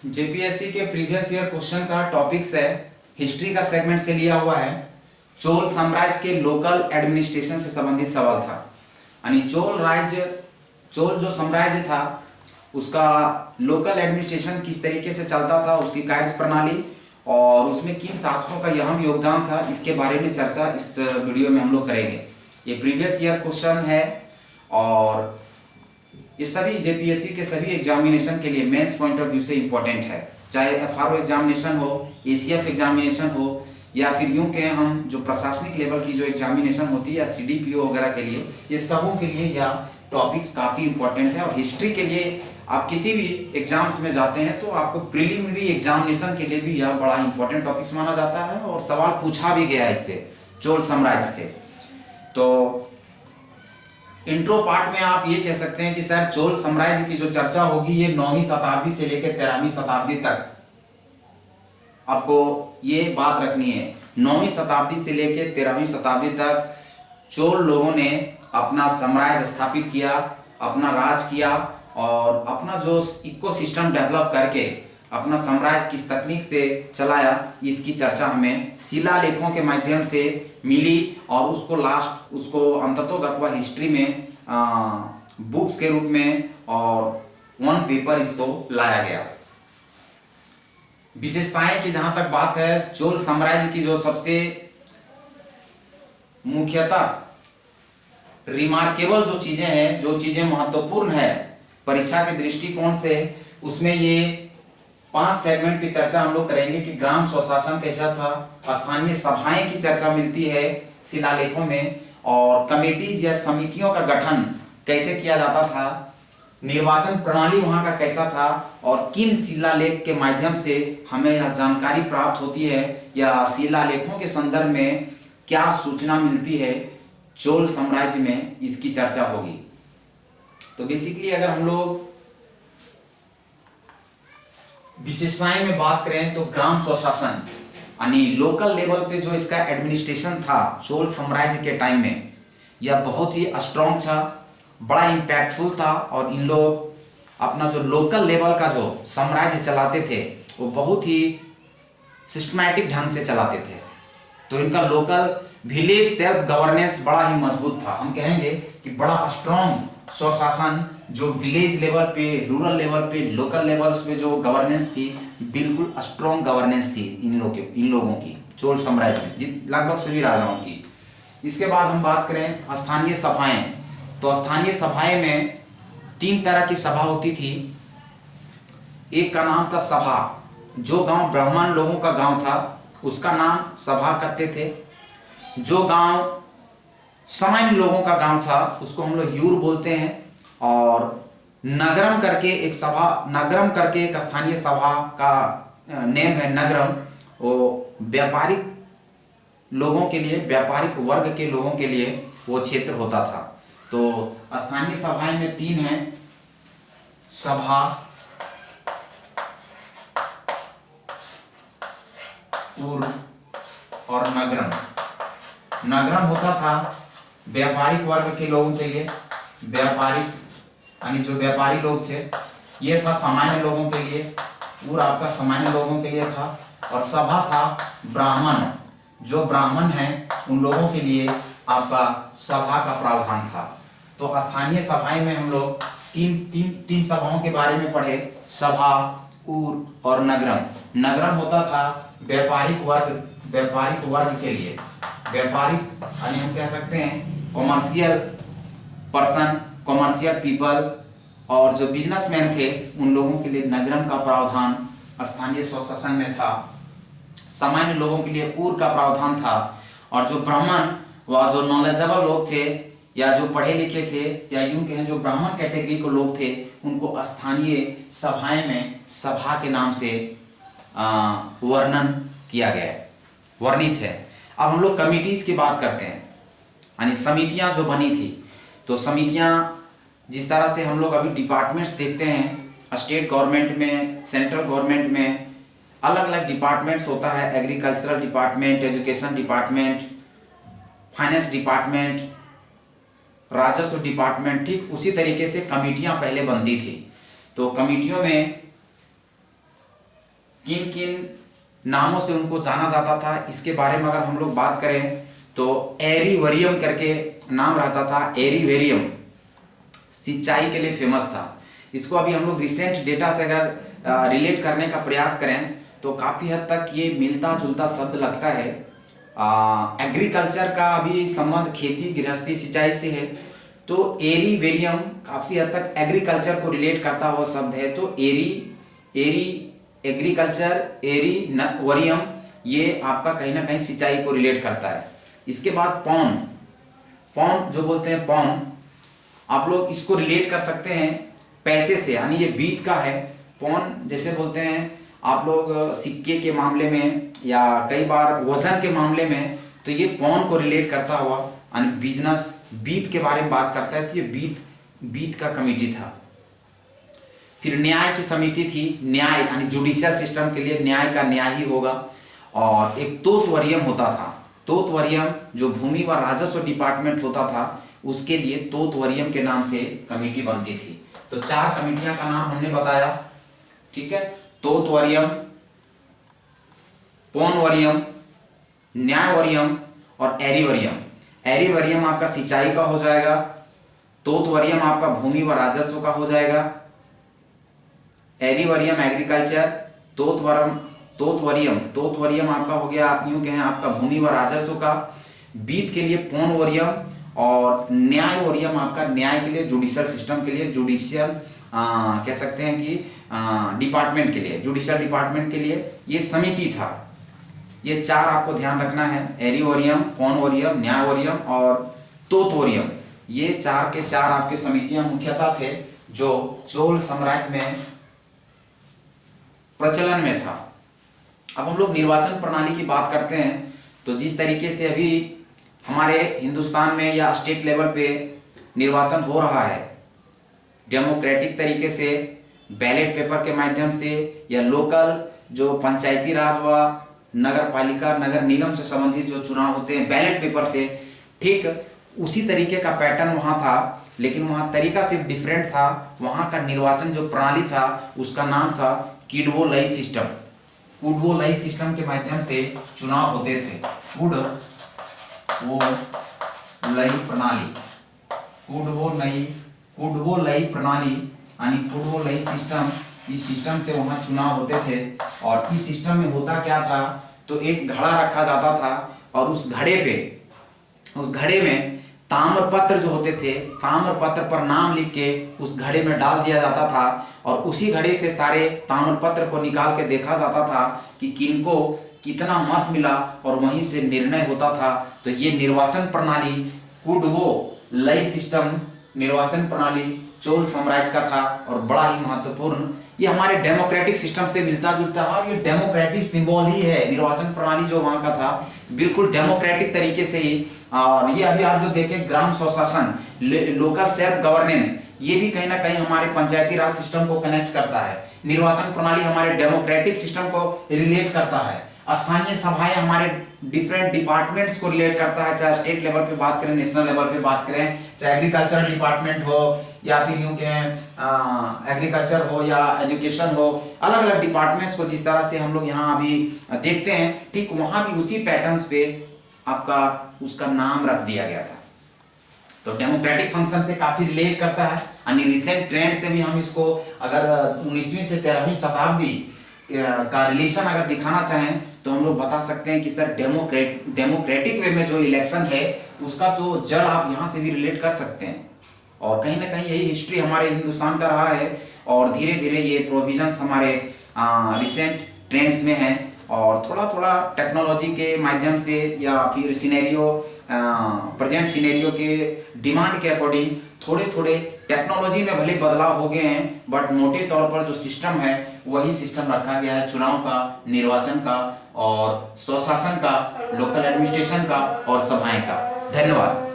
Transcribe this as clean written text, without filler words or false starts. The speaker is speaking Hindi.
जेपीएससी के प्रीवियस ईयर क्वेश्चन का टॉपिक्स है, हिस्ट्री का सेगमेंट से लिया हुआ है। चोल साम्राज्य के लोकल एडमिनिस्ट्रेशन से संबंधित सवाल था। यानी चोल जो साम्राज्य था उसका लोकल एडमिनिस्ट्रेशन किस तरीके से चलता था, उसकी कार्य प्रणाली और उसमें किन शासकों का अहम योगदान था, इसके बारे में चर्चा इस वीडियो में हम लोग करेंगे। ये प्रीवियस ईयर क्वेश्चन है और ये सभी जेपीएससी के सभी एग्जामिनेशन के लिए मेंस पॉइंट ऑफ व्यू से इम्पोर्टेंट है, चाहे एफआरओ एग्जामिनेशन हो, एसीएफ एग्जामिनेशन हो या फिर यूं कहें हम जो प्रशासनिक लेवल की जो एग्जामिनेशन होती है या सीडीपीओ वगैरह के लिए, ये सबों के लिए यह टॉपिक्स काफ़ी इंपॉर्टेंट है। और हिस्ट्री के लिए आप किसी भी एग्जाम्स में जाते हैं तो आपको प्रिलिमिनरी एग्जामिनेशन के लिए भी यह बड़ा इंपॉर्टेंट टॉपिक्स माना जाता है और सवाल पूछा भी गया है इससे, चोल साम्राज्य से। तो इंट्रो पार्ट में आप ये कह सकते हैं कि सर चोल साम्राज्य की जो चर्चा होगी ये 9वीं शताब्दी से लेकर 13वीं शताब्दी तक आपको ये बात रखनी है। 9वीं शताब्दी से लेकर 13वीं शताब्दी तक चोल लोगों ने अपना साम्राज्य स्थापित किया, अपना राज किया और अपना जो इकोसिस्टम डेवलप करके अपना साम्राज्य किस तकनीक से चलाया, इसकी चर्चा हमें शिलालेखों के माध्यम से मिली और उसको अंततोगत वह हिस्ट्री में बुक्स के रूप में और वन पेपर इसको लाया गया। विशेषताएं की जहां तक बात है, चोल साम्राज्य की जो सबसे मुख्यतः रिमार्केबल जो चीजें हैं, जो चीजें महत्वपूर्ण है परीक्षा के दृष्टिकोण से, उसमें ये 5 सेगमेंट की चर्चा हम लोग करेंगे कि ग्राम स्वशासन कैसा था, स्थानीय सभाएं की चर्चा मिलती है शिलालेखों में, और कमेटीज या समितियों का गठन कैसे किया जाता था, निर्वाचन प्रणाली वहां का कैसा था और किन शिलालेख के माध्यम से हमें यह जानकारी प्राप्त होती है या शिलालेखों के संदर्भ में क्या सूचना मिलती है चोल साम्राज्य में, इसकी चर्चा होगी। तो बेसिकली अगर हम लोग विशेषताएं में बात करें तो ग्राम स्वशासन यानी लोकल लेवल पे जो इसका एडमिनिस्ट्रेशन था चोल साम्राज्य के टाइम में, यह बहुत ही स्ट्रॉन्ग था, बड़ा इम्पैक्टफुल था और इन लोग अपना जो लोकल लेवल का जो साम्राज्य चलाते थे वो बहुत ही सिस्टमैटिक ढंग से चलाते थे। तो इनका लोकल विलेज सेल्फ गवर्नेंस बड़ा ही मजबूत था। हम कहेंगे कि बड़ा स्ट्रॉन्ग स्वशासन जो विलेज लेवल पे, रूरल लेवल पे, लोकल लेवल्स पे जो गवर्नेंस थी, बिल्कुल स्ट्रॉन्ग गवर्नेंस थी इन लोगों की चोल साम्राज्य में, लगभग सभी राजाओं की। इसके बाद हम बात करें स्थानीय सभाएं, तो स्थानीय सभाएं में 3 तरह की सभा होती थी। एक का नाम था सभा, जो गांव ब्राह्मण लोगों का गांव था उसका नाम सभा करते थे। जो गांव सामान्य लोगों का गांव था उसको हम लोग यूर बोलते हैं। और नगरम करके एक स्थानीय सभा का नेम है नगरम, वो व्यापारिक लोगों के लिए, व्यापारिक वर्ग के लोगों के लिए वो क्षेत्र होता था। तो स्थानीय सभाएं में 3 हैं, सभा, उर और नगरम। नगरम होता था व्यापारिक वर्ग के लोगों के लिए, व्यापारिक यानी जो व्यापारी लोग थे, ये था सामान्य लोगों के लिए, उर आपका सामान्य लोगों के लिए था। और सभा था ब्राह्मण, जो ब्राह्मण हैं उन लोगों के लिए आपका सभा का प्रावधान था। तो स्थानीय सभाएं में हम लोग तीन सभाओं के बारे में पढ़े, सभा, उर और नगरम। नगरम होता था व्यापारिक वर्ग के लिए, व्यापारिक यानी हम कह सकते हैं कॉमर्शियल पर्सन, कॉमर्शियल पीपल, और जो बिजनेसमैन थे उन लोगों के लिए नगरम का प्रावधान स्थानीय स्वशासन में था। सामान्य लोगों के लिए उर का प्रावधान था। और जो ब्राह्मण व जो नॉलेजेबल लोग थे या जो पढ़े लिखे थे या यूं कहें जो ब्राह्मण कैटेगरी के लोग थे, उनको स्थानीय सभाएं में सभा के नाम से वर्णन किया गया है, वर्णित है। अब हम लोग कमिटीज की बात करते हैं, यानी समितियां जो बनी थी। तो समितियां जिस तरह से हम लोग अभी डिपार्टमेंट्स देखते हैं, स्टेट गवर्नमेंट में, सेंट्रल गवर्नमेंट में अलग अलग डिपार्टमेंट्स होता है, agricultural department, education department, finance department, राजस्व डिपार्टमेंट, ठीक उसी तरीके से कमेटियां पहले बनती थी। तो कमेटियों में किन किन नामों से उनको जाना जाता था, इसके बारे में अगर हम लोग बात करें तो एरीवेरियम करके नाम रहता था। एरीवेरियम सिंचाई के लिए फेमस था। इसको अभी हम लोग रिसेंट डेटा से अगर रिलेट करने का प्रयास करें तो काफ़ी हद तक ये मिलता जुलता शब्द लगता है। एग्रीकल्चर का अभी संबंध खेती गृहस्थी सिंचाई से है, तो एरीवेरियम काफ़ी हद तक एग्रीकल्चर को रिलेट करता हुआ शब्द है। तो एरी एग्रीकल्चर, वरियम ये आपका कहीं ना कहीं सिंचाई को रिलेट करता है। इसके बाद पौन जो बोलते हैं पौन, आप लोग इसको रिलेट कर सकते हैं पैसे से, यानी ये बीत का है। पौन जैसे बोलते हैं आप लोग सिक्के के मामले में या कई बार वजन के मामले में, तो ये पौन को रिलेट करता हुआ यानी बिजनेस बीत के बारे में बात करता है। तो ये बीत का कमिटी था। फिर न्याय की समिति थी। न्याय यानी जुडिशियल सिस्टम के लिए न्याय का न्याय ही होगा। और एक तोतवरियम होता था। तोतवरियम जो भूमि व राजस्व डिपार्टमेंट होता था, उसके लिए तोतवरियम के नाम से कमेटी बनती थी। तो 4 कमेटियां का नाम हमने बताया, ठीक है। तोतवरियम, पौनवरियम, न्यायवरियम और एरीवरियम। एरीवरियम आपका सिंचाई का हो जाएगा, तोतवरियम आपका भूमि व राजस्व का हो जाएगा, एरीवरियम एग्रीकल्चर, तोतवरियम आपका हो गया, आप यूं कहें आपका भूमि व राजस्व का। बीत के लिए पौनवरियम और न्यायवरियम आपका न्याय के लिए, जुडिशियल सिस्टम के लिए, जुडिशियल कह सकते हैं कि डिपार्टमेंट के लिए, जुडिशियल डिपार्टमेंट के लिए ये समिति था। ये 4 आपको ध्यान रखना है, एरीवरियम, पौनवरियम, न्यायवरियम और तोतवरियम। ये 4 के 4 आपके समितियां मुख्यतः थे जो चोल साम्राज्य में प्रचलन में था। अब हम लोग निर्वाचन प्रणाली की बात करते हैं, तो जिस तरीके से अभी हमारे हिंदुस्तान में या स्टेट लेवल पे निर्वाचन हो रहा है, डेमोक्रेटिक तरीके से बैलेट पेपर के माध्यम से या लोकल जो पंचायती राज व नगर पालिका नगर निगम से संबंधित जो चुनाव होते हैं बैलेट पेपर से, ठीक उसी तरीके का पैटर्न वहाँ था, लेकिन वहाँ तरीका सिर्फ डिफरेंट था। वहाँ का निर्वाचन जो प्रणाली था उसका नाम था किडवोलई सिस्टम। कुडवोलई सिस्टम के माध्यम से चुनाव होते थे। कुडवोलई प्रणाली, कुडवोलई प्रणाली यानी कुडवोलई सिस्टम, इस सिस्टम से वहाँ चुनाव होते थे। और इस सिस्टम में होता क्या था, तो एक घड़ा रखा जाता था और उस घड़े में ताम्रपत्र जो होते थे, ताम्रपत्र पर नाम लिख के उस घड़े में डाल दिया जाता था और उसी घड़े से सारे ताम्रपत्र को निकाल के देखा जाता था कि किनको कितना मत मिला और वहीं से निर्णय होता था। तो ये निर्वाचन प्रणाली कुडवोलई सिस्टम निर्वाचन प्रणाली चोल साम्राज्य का था और बड़ा ही महत्वपूर्ण। ये हमारे डेमोक्रेटिक सिस्टम से मिलता जुलता है और ये डेमोक्रेटिक सिंबल ही है। निर्वाचन प्रणाली जो वहाँ का था बिल्कुल डेमोक्रेटिक तरीके से ही। और ये अभी आप जो देखें ग्राम स्वशासन, लोकल सेल्फ गवर्नेंस, ये भी कहीं ना कहीं हमारे पंचायती राज सिस्टम को कनेक्ट करता है। निर्वाचन प्रणाली हमारे डेमोक्रेटिक सिस्टम को रिलेट करता है। स्थानीय सभाएं हमारे डिफरेंट डिपार्टमेंट्स को रिलेट करता है, चाहे स्टेट लेवल पे बात करें, नेशनल लेवल पे बात करें, चाहे एग्रीकल्चर डिपार्टमेंट हो या फिर यूं कहें एग्रीकल्चर हो या एजुकेशन हो, अलग अलग डिपार्टमेंट्स को जिस तरह से हम लोग यहाँ अभी देखते हैं, ठीक वहाँ भी उसी पैटर्न्स पे आपका उसका नाम रख दिया गया था। तो डेमोक्रेटिक फंक्शन से काफी रिलेट करता है। यानी रिसेंट ट्रेंड से भी हम इसको अगर 19वीं से 13वीं शताब्दी का रिलेशन अगर दिखाना चाहें तो हम लोग बता सकते हैं कि सर डेमोक्रेटिक वे में जो इलेक्शन है उसका तो जड़ आप यहाँ से भी रिलेट कर सकते हैं। और कहीं ना कहीं यही हिस्ट्री हमारे हिंदुस्तान का रहा है और धीरे धीरे ये प्रोविजंस हमारे रिसेंट ट्रेंड्स में हैं और थोड़ा थोड़ा टेक्नोलॉजी के माध्यम से या फिर सिनेरियो प्रेजेंट सिनेरियो के डिमांड के अकॉर्डिंग थोड़े थोड़े टेक्नोलॉजी में भले बदलाव हो गए हैं, बट मोटे तौर पर जो सिस्टम है वही सिस्टम रखा गया है चुनाव का, निर्वाचन का और स्वशासन का, लोकल एडमिनिस्ट्रेशन का और सभाएं का। धन्यवाद।